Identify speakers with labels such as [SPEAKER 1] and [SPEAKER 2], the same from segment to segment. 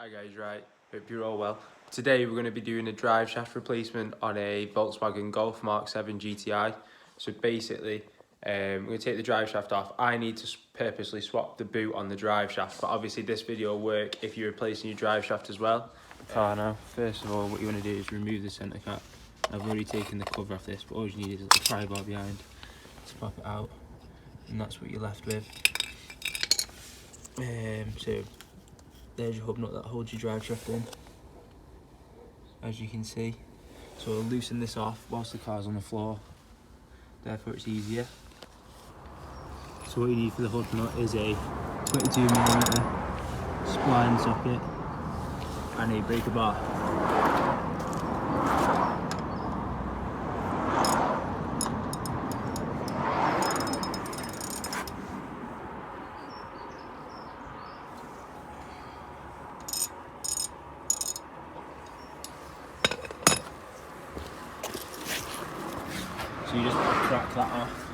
[SPEAKER 1] Hi guys, right, hope you're all well. Today we're going to be doing a drive shaft replacement on a Volkswagen Golf Mk7 GTI. So basically, we're going to take the drive shaft off. I need to purposely swap the boot on the drive shaft, but obviously this video will work if you're replacing your drive shaft as well.
[SPEAKER 2] Car now. First of all, what you want to do is remove the centre cap. I've already taken the cover off this, but all you need is a little pry bar behind to pop it out, and that's what you're left with. So there's your hub nut that holds your drive shaft in, as you can see. So I'll loosen this off whilst the car's on the floor, therefore it's easier. So what you need for the hub nut is a 22mm spline socket and a breaker bar. So you just crack that off.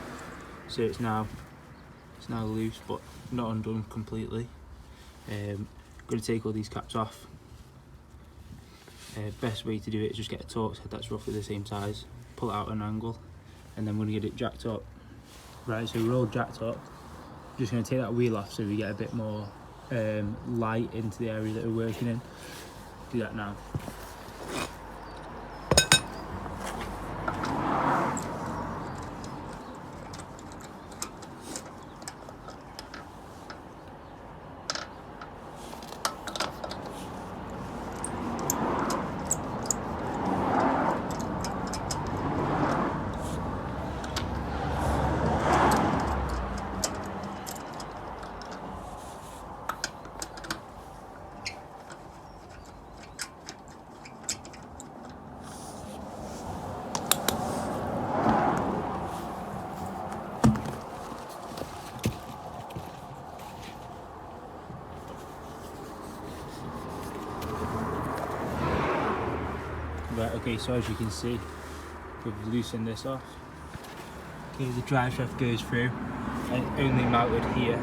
[SPEAKER 2] So it's now loose, but not undone completely. Going to take all these caps off. Best way to do it is just get a Torx head that's roughly the same size, pull it out at an angle, and then we're going to get it jacked up. Right, so we're all jacked up. Just going to take that wheel off so we get a bit more light into the area that we're working in. Do that now. Right, okay, so as you can see, we've loosened this off. Okay, the drive shaft goes through and it's only mounted here.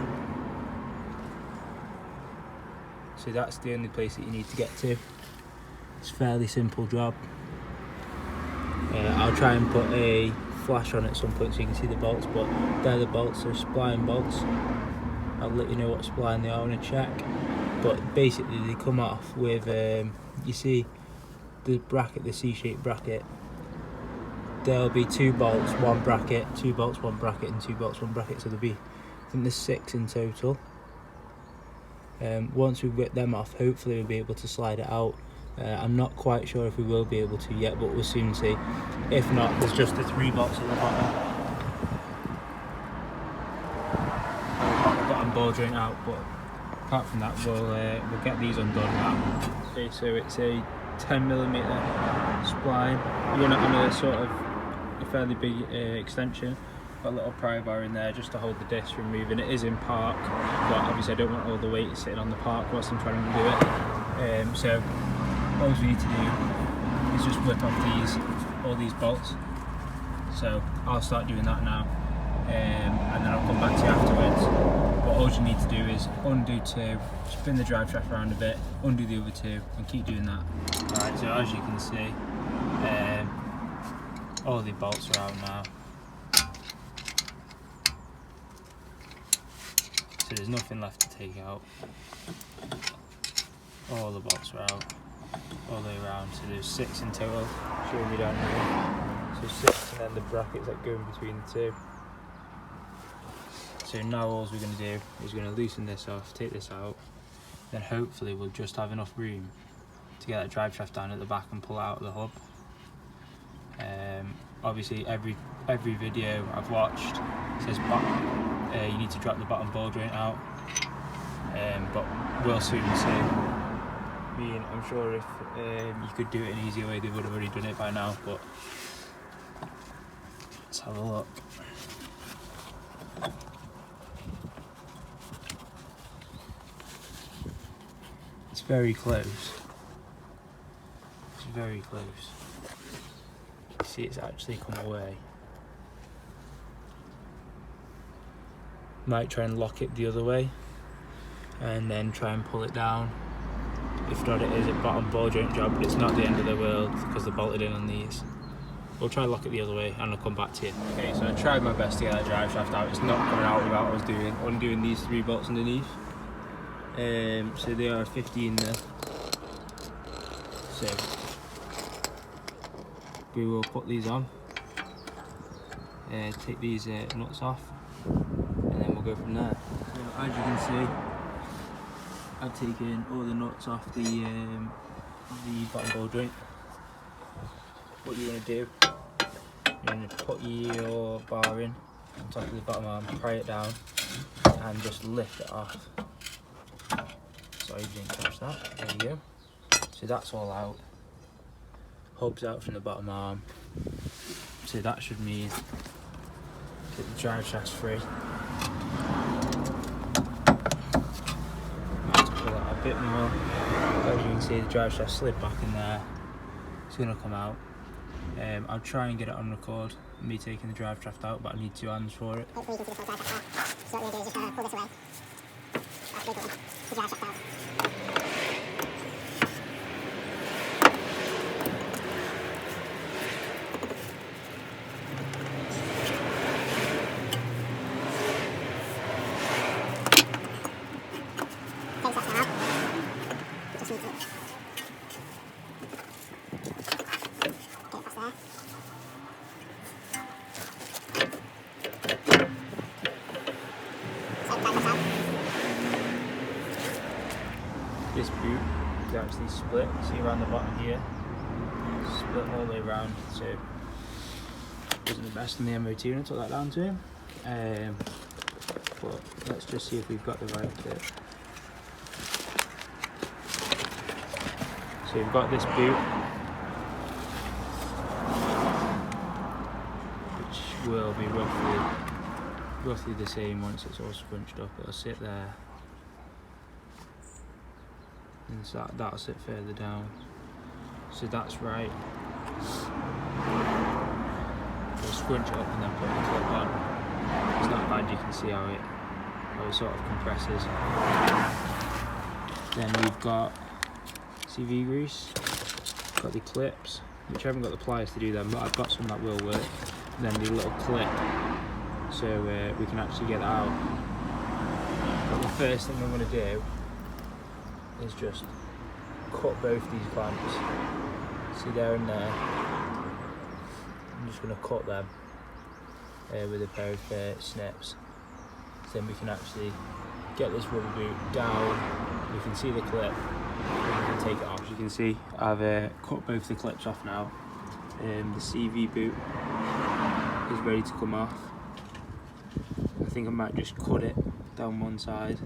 [SPEAKER 2] So that's the only place that you need to get to. It's a fairly simple job. I'll try and put a flash on at some point so you can see the bolts, but they're the bolts, they're spline bolts. I'll let you know what spline they are in a check. But basically they come off with, you see the bracket, the C-shaped bracket, there'll be 2 bolts, 1 bracket, 2 bolts, 1 bracket, and 2 bolts, 1 bracket, so there'll be, I think there's 6 in total. Once we've ripped them off, hopefully we'll be able to slide it out. I'm not quite sure if we will be able to yet, but we'll soon see. If not, there's just the 3 bolts at the bottom. The bottom ball joint out, but apart from that, we'll get these undone now. Okay, so it's a 10mm spline. You want it on a sort of a fairly big extension. Got a little pry bar in there just to hold the disc from moving. It is in park, but obviously I don't want all the weight sitting on the park whilst I'm trying to do it. So all we need to do is just whip off all these bolts. So I'll start doing that now, and then I'll come back to you afterwards. But all you need to do is undo 2, spin the drive shaft around a bit, undo the other 2, and keep doing that. Alright, so as you can see, all the bolts are out now. So there's nothing left to take out. All the bolts are out, all the way around. So there's 6 in total, showing you down here. So 6, and then the brackets that go in between the 2. So now all we're going to do is we're going to loosen this off, take this out, then hopefully we'll just have enough room to get that drive shaft down at the back and pull out the hub. Obviously every video I've watched says you need to drop the bottom ball joint out, but we'll soon see. I'm sure if you could do it an easier way, they would have already done it by now, but let's have a look. It's very close. It's very close. You see, it's actually come away. Might try and lock it the other way and then try and pull it down. If not, it is a bottom ball joint job, but it's not the end of the world because they're bolted in on these. We'll try and lock it the other way and I'll come back to you. Okay, so I tried my best to get that drive shaft out. It's not coming out without what I was doing. Undoing these 3 bolts underneath. So they are 15 there. So we will put these on. Take these nuts off, and then we'll go from there. So as you can see, I've taken all the nuts off the bottom ball joint. What you're going to do, you're going to put your bar in on top of the bottom arm, pry it down, and just lift it off. Sorry, you didn't catch that. There you go. So that's all out. Hubs out from the bottom arm. So that should mean get the drive shaft free. Might have to pull out a bit more. As you can see, the drive shaft slid back in there. It's going to come out. I'll try and get it on record, me taking the drive shaft out, but I need 2 hands for it.
[SPEAKER 3] Hopefully you can see the full drive shaft out. So what we're going to do is just pull this away. That's the big one. The drive shaft out.
[SPEAKER 2] This boot is actually split, see around the bottom here, split all the way around, so it wasn't the best in the MOT when I took that down to him. But let's just see if we've got the right kit. So we've got this boot, which will be roughly the same once it's all scrunched up. It'll sit there. And so that'll sit further down. So that's right. We'll scrunch it up and then put the clip on. It's not bad, you can see how it sort of compresses. Then we've got CV grease, got the clips, which I haven't got the pliers to do them, but I've got some that will work. And then the little clip, so we can actually get that out. But the first thing I'm going to do is just cut both these clamps. See there and there. I'm just going to cut them with a pair of snips. So then we can actually get this rubber boot down. We can see the clip. And we can take it off. As you can see, I've cut both the clips off now. The CV boot is ready to come off. I think I might just cut it down one side.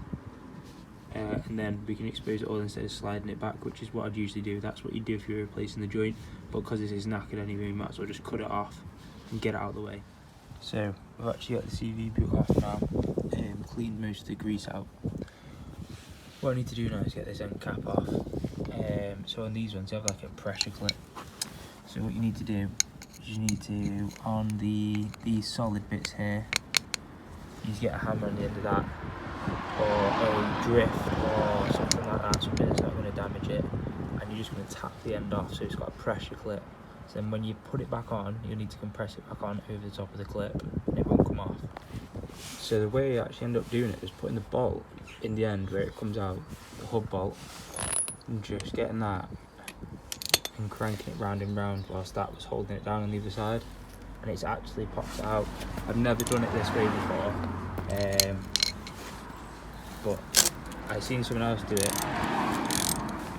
[SPEAKER 2] And then we can expose it all instead of sliding it back, which is what I'd usually do. That's what you do if you're replacing the joint, but because this is knackered anyway, we might as well just cut it off and get it out of the way. So we've actually got the CV boot off now, cleaned most of the grease out. What I need to do now is get this end cap off. So on these ones, you have like a pressure clip. So what you need to do is you need to, on these solid bits here, you need to get a hammer on the end of that, or a drift or something like that, something that's not going to damage it, and you're just going to tap the end off so it's got a pressure clip. So then when you put it back on, you'll need to compress it back on over the top of the clip and it won't come off. So the way I actually end up doing it is putting the bolt in the end where it comes out, the hub bolt, and just getting that and cranking it round and round whilst that was holding it down on the other side, and it's actually popped it out. I've never done it this way before, but I've seen someone else do it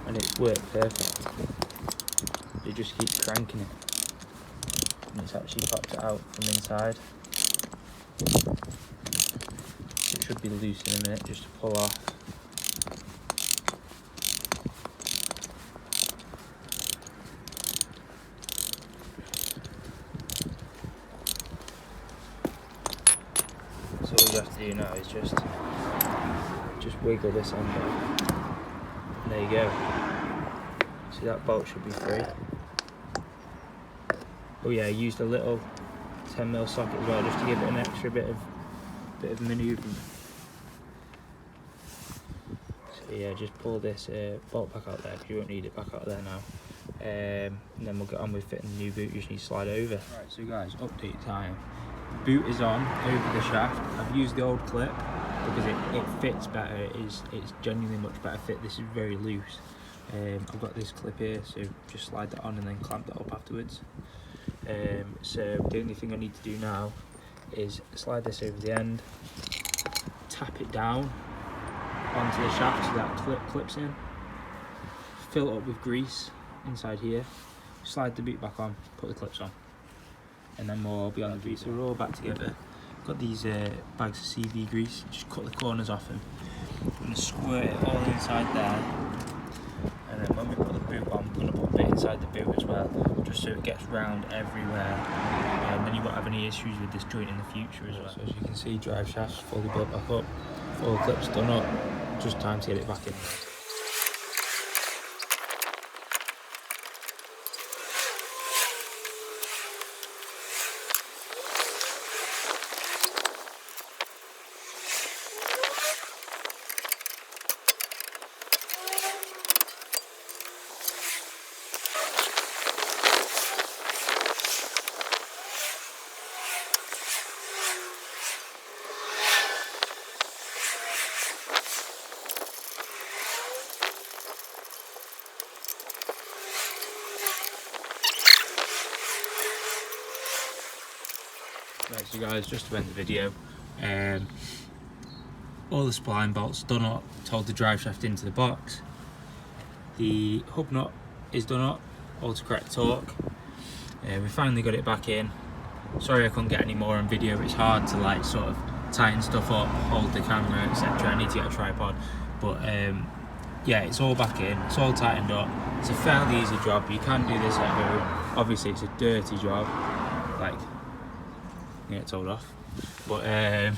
[SPEAKER 2] and it's worked perfect. You just keep cranking it and it's actually popped it out from inside. It should be loose in a minute just to pull off. So all you have to do now is just wiggle this end up. And there you go. See, that bolt should be free. Oh yeah, I used a little 10mm socket as well, just to give it an extra bit of manoeuvring. So So yeah, just pull this bolt back out there because you won't need it back out there now. And then we'll get on with fitting the new boot. You just need to slide over. Right, so guys, update time. The boot is on over the shaft. I've used the old clip because it fits better. It's genuinely much better fit. This is very loose. I've got this clip here, so just slide that on and then clamp that up afterwards. So the only thing I need to do now is slide this over the end, tap it down onto the shaft so that clip clips in, fill it up with grease inside here, slide the boot back on, put the clips on, and then we'll be on the boot. So we're all back together. Got these bags of CV grease, just cut the corners off them. I'm going to squirt it all inside there, and then when we put the boot on, we're going to put a bit inside the boot as well, just so it gets round everywhere, and then you won't have any issues with this joint in the future as well. So as you can see, drive shaft's fully built back up, all the clips done up, just time to get it back in. Right, so guys, just to end the video, all the spline bolts done up, told the drive shaft into the box. The hub nut is done up, all to correct torque. We finally got it back in. Sorry I couldn't get any more on video. It's hard to like sort of tighten stuff up, hold the camera, etc. I need to get a tripod, but yeah, it's all back in, it's all tightened up. It's a fairly easy job. You can do this at home. Obviously it's a dirty job, like get told off, but yeah,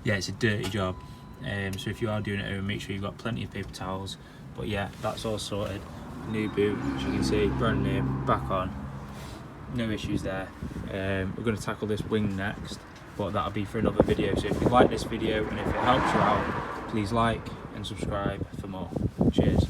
[SPEAKER 2] it's a dirty job. So if you are doing it at home, make sure you've got plenty of paper towels. But yeah, that's all sorted. New boot, as you can see, brand new, back on, no issues there. We're going to tackle this wing next, but that'll be for another video. So if you like this video and if it helps you out, please like and subscribe for more. Cheers.